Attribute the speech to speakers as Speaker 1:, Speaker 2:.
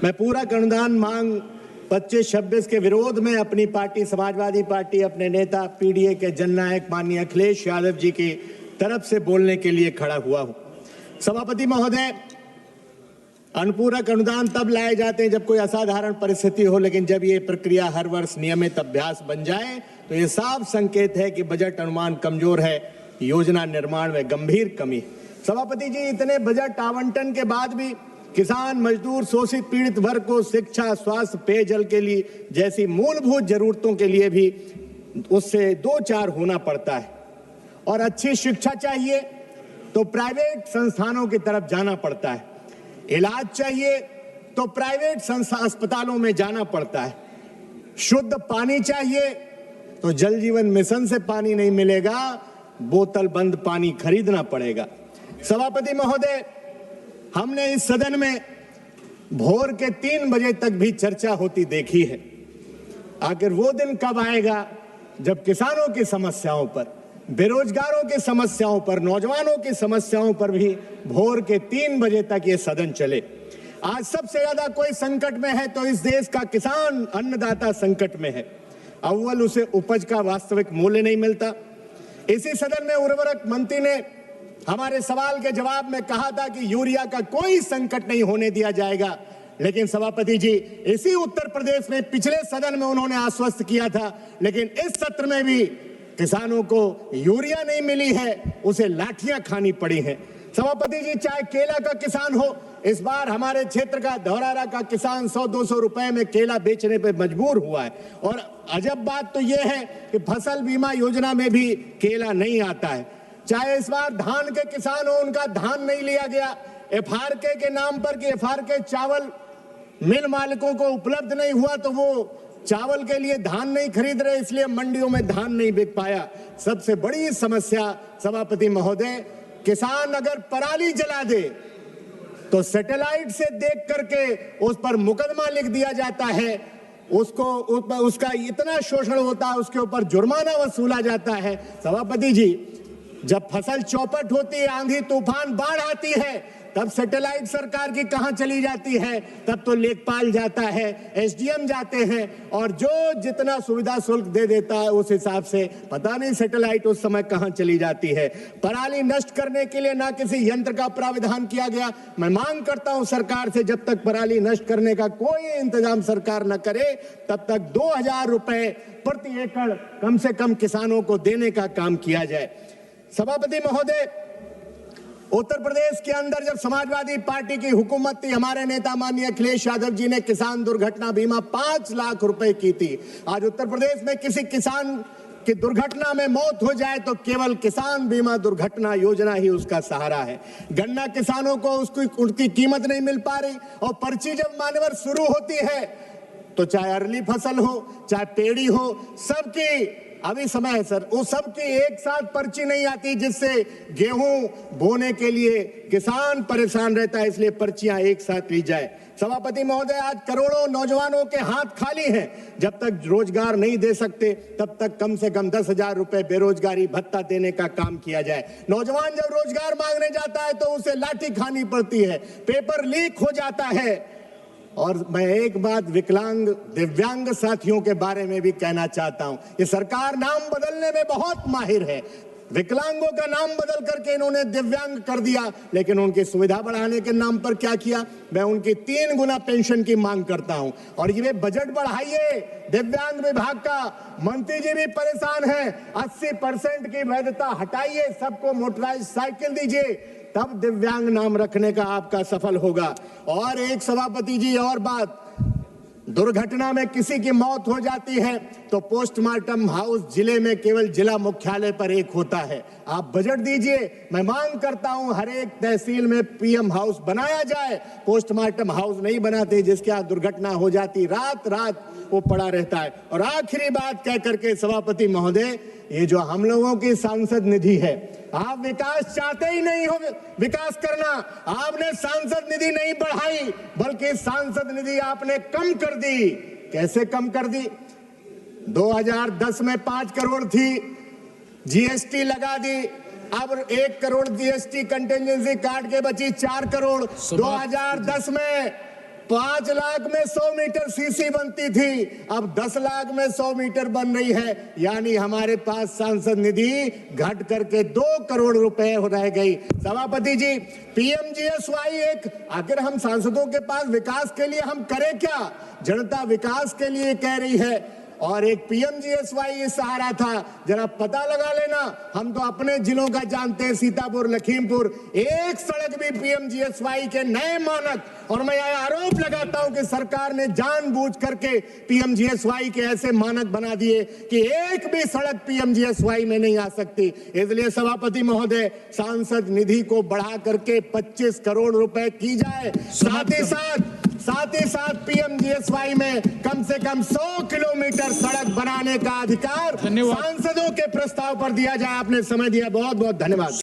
Speaker 1: मैं पूरा अनुदान मांग 25-26 के विरोध में अपनी पार्टी समाजवादी पार्टी अपने नेता पीडीए के जननायक माननीय अखिलेश यादव जी की तरफ से बोलने के लिए खड़ा हुआ हूं। सभापति महोदय, अनुपूरक अनुदान तब लाए जाते हैं जब कोई असाधारण परिस्थिति हो, लेकिन जब ये प्रक्रिया हर वर्ष नियमित अभ्यास बन जाए तो ये साफ संकेत है कि बजट अनुमान कमजोर है, योजना निर्माण में गंभीर कमी है। सभापति जी, इतने बजट आवंटन के बाद भी किसान, मजदूर, शोषित पीड़ित वर्ग को शिक्षा, स्वास्थ्य, पेयजल के लिए जैसी मूलभूत जरूरतों के लिए भी उससे दो चार होना पड़ता है। और अच्छी शिक्षा चाहिए तो प्राइवेट संस्थानों की तरफ जाना पड़ता है, इलाज चाहिए तो प्राइवेट अस्पतालों में जाना पड़ता है, शुद्ध पानी चाहिए तो जल जीवन मिशन से पानी नहीं मिलेगा, बोतल बंद पानी खरीदना पड़ेगा। सभापति महोदय, हमने इस सदन में भोर के 3 बजे तक भी चर्चा होती देखी है। आखिर वो दिन कब आएगा जब किसानों की समस्याओं पर, बेरोजगारों की समस्याओं पर, नौजवानों की समस्याओं पर भी भोर के 3 बजे तक ये सदन चले। आज सबसे ज्यादा कोई संकट में है तो इस देश का किसान, अन्नदाता संकट में है। अव्वल उसे उपज का वास्तविक मूल्य नहीं मिलता। इसी सदन में उर्वरक मंत्री ने हमारे सवाल के जवाब में कहा था कि यूरिया का कोई संकट नहीं होने दिया जाएगा, लेकिन सभापति जी, इसी उत्तर प्रदेश में पिछले सदन में उन्होंने आश्वस्त किया था, लेकिन इस सत्र में भी किसानों को यूरिया नहीं मिली है, उसे लाठियां खानी पड़ी हैं। सभापति जी, चाहे केला का किसान हो, इस बार हमारे क्षेत्र का धौरारा का किसान 100-200 रुपए में केला बेचने पे मजबूर हुआ है। और अजब बात तो यह है कि फसल बीमा योजना में भी केला नहीं आता है। चाहे इस बार धान के किसान हो, उनका धान नहीं लिया गया एफआरके के नाम पर कि एफआरके चावल मिल मालिकों को उपलब्ध नहीं हुआ तो वो चावल के लिए धान नहीं खरीद रहे, इसलिए मंडियों में धान नहीं बिक पाया। सबसे बड़ी समस्या सभापति महोदय, किसान अगर पराली जला दे तो सैटेलाइट से देख करके उस पर मुकदमा लिख दिया जाता है, उसका इतना शोषण होता है, उसके ऊपर जुर्माना वसूला जाता है। सभापति जी, जब फसल चौपट होती है, आंधी तूफान बाढ़ आती है, तब सैटेलाइट सरकार की कहां चली जाती है? तब तो लेखपाल जाता है, एसडीएम जाते हैं और जो जितना सुविधा शुल्क दे देता है उस हिसाब से पता नहीं सैटेलाइट उस समय कहां चली जाती है। पराली नष्ट करने के लिए ना किसी यंत्र का प्राविधान किया गया। मैं मांग करता हूं सरकार से, जब तक पराली नष्ट करने का कोई इंतजाम सरकार न करे तब तक 2000 रुपए प्रति एकड़ कम से कम किसानों को देने का काम किया जाए। सभापति महोदय, उत्तर प्रदेश के अंदर जब समाजवादी पार्टी की हुकूमत थी, हमारे नेता माननीय अखिलेश यादव जी ने किसान दुर्घटना बीमा 5 लाख रुपए की थी। आज उत्तर प्रदेश में किसी किसान की दुर्घटना में मौत हो जाए तो केवल किसान बीमा दुर्घटना योजना ही उसका सहारा है। गन्ना किसानों को उसकी कीमत नहीं मिल पा रही, और पर्ची जब मानवर शुरू होती है तो चाहे अरली फसल हो, चाहे पेड़ी हो, सबकी अभी समय है सर, वो सबकी एक साथ पर्ची नहीं आती, जिससे गेहूं बोने के लिए किसान परेशान रहता है, इसलिए पर्चियां एक साथ ली जाए। सभापति महोदय, आज करोड़ों नौजवानों के हाथ खाली हैं। जब तक रोजगार नहीं दे सकते तब तक कम से कम 10,000 रुपए बेरोजगारी भत्ता देने का काम किया जाए। नौजवान जब रोजगार मांगने जाता है तो उसे लाठी खानी पड़ती है, पेपर लीक हो जाता है। और मैं एक बात विकलांग, दिव्यांग साथियों के बारे में भी कहना चाहता हूं। ये सरकार नाम बदलने में बहुत माहिर है। विकलांगों का नाम बदल करके इन्होंने दिव्यांग कर दिया, लेकिन उनकी सुविधा बढ़ाने के नाम पर क्या किया? मैं उनकी 3 गुना पेंशन की मांग करता हूं। और ये बजट बढ़ाइए दिव्यांग विभाग का। मंत्री जी भी परेशान हैं, 80% की वैधता हटाइए, सबको मोटराइज साइकिल दीजिए, तब दिव्यांग नाम रखने का आपका सफल होगा। और एक सभापति जी और बात, दुर्घटना में किसी की मौत हो जाती है तो पोस्टमार्टम हाउस जिले में केवल जिला मुख्यालय पर एक होता है। आप बजट दीजिए, मैं मांग करता हूं हर एक तहसील में पीएम हाउस बनाया जाए। पोस्टमार्टम हाउस नहीं बनाते, जिसके यहाँ दुर्घटना हो जाती रात रात वो पड़ा रहता है। और आखिरी बात कह करके सभापति महोदय, ये जो हम लोगों की सांसद निधि है, आप विकास चाहते ही नहीं हो विकास करना, आपने सांसद निधि नहीं बढ़ाई बल्कि सांसद निधि आपने कम कर दी। कैसे कम कर दी? 2010 में 5 करोड़ थी, जीएसटी लगा दी, अब 1 करोड़ जीएसटी कंटिजेंसी काट के बची 4 करोड़। 2010 में 5 लाख में 100 मीटर सीसी बनती थी, अब 10 लाख में 100 मीटर बन रही है। यानी हमारे पास सांसद निधि घट करके 2 करोड़ रुपए हो रह गई। सभापति जी, पीएमजीएसवाई एक, आखिर हम सांसदों के पास विकास के लिए हम करें क्या? जनता विकास के लिए कह रही है, और एक पीएमजीएसवाई ये सहारा था। जरा पता लगा लेना, हम तो अपने जिलों का जानते हैं, सीतापुर, लखीमपुर, एक सड़क भी पीएमजीएसवाई के नए मानक, और मैं यह आरोप लगाता हूं कि सरकार ने जानबूझ करके पीएमजीएसवाई के ऐसे मानक बना दिए कि एक भी सड़क पीएमजीएसवाई में नहीं आ सकती। इसलिए सभापति महोदय, सांसद निधि को बढ़ा करके 25 करोड़ रुपए की जाए। साथ ही साथ पीएमजीएसवाई में कम से कम 100 किलोमीटर सड़क बनाने का अधिकार सांसदों के प्रस्ताव पर दिया जाए। आपने समय दिया, बहुत बहुत धन्यवाद।